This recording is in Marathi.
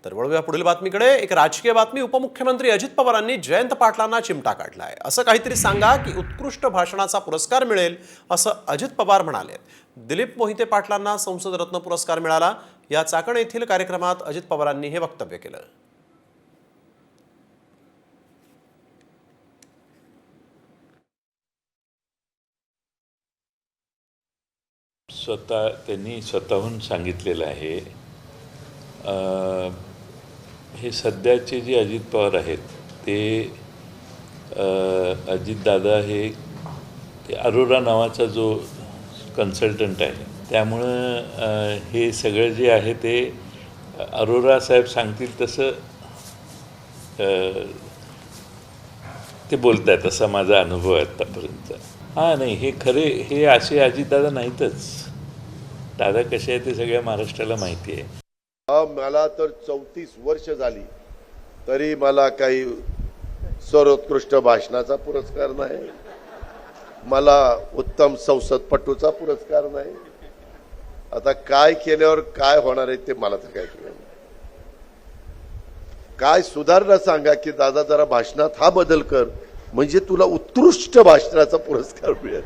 तर वळूया पुढील बातमीकडे। एक राजकीय बातमी। उपमुख्यमंत्री अजित पवारांनी जयंत पाटलांना चिमटा काढलाय। असं काहीतरी सांगा की उत्कृष्ट भाषणाचा पुरस्कार मिळेल, असं अजित पवार म्हणाले। दिलीप मोहिते पाटलांना संसद रत्न पुरस्कार मिळाला। या चाकण येथील कार्यक्रमात अजित पवारांनी हे वक्तव्य केलं। त्यांनी स्वतःहून सांगितलेलं आहे। हे सध्याचे जे अजित पवार आहेत ते अजितदादा हे अरोरा नावाचा जो कन्सल्टंट आहे, त्यामुळं हे सगळं जे आहे ते अरोरा साहेब सांगतील तसं ते बोलतात, असा माझा अनुभव आहे आतापर्यंत। हां, नाही, हे खरे हे असे अजितदादा नाहीतच। दादा कसे आहे ते सगळ्या महाराष्ट्राला माहिती आहे। मला तर 34 वर्ष झाली तरी मला काही सर्वोत्कृष्ट भाषणाचा पुरस्कार नाही, मला उत्तम संसदपटूचा पुरस्कार नाही। आता काय केल्यावर काय होणार आहे ते मला तर काय कळत नाही। काय सुधारणा सांगा की दादा जरा भाषणात हा बदल कर, म्हणजे तुला उत्कृष्ट भाषणाचा पुरस्कार मिळेल।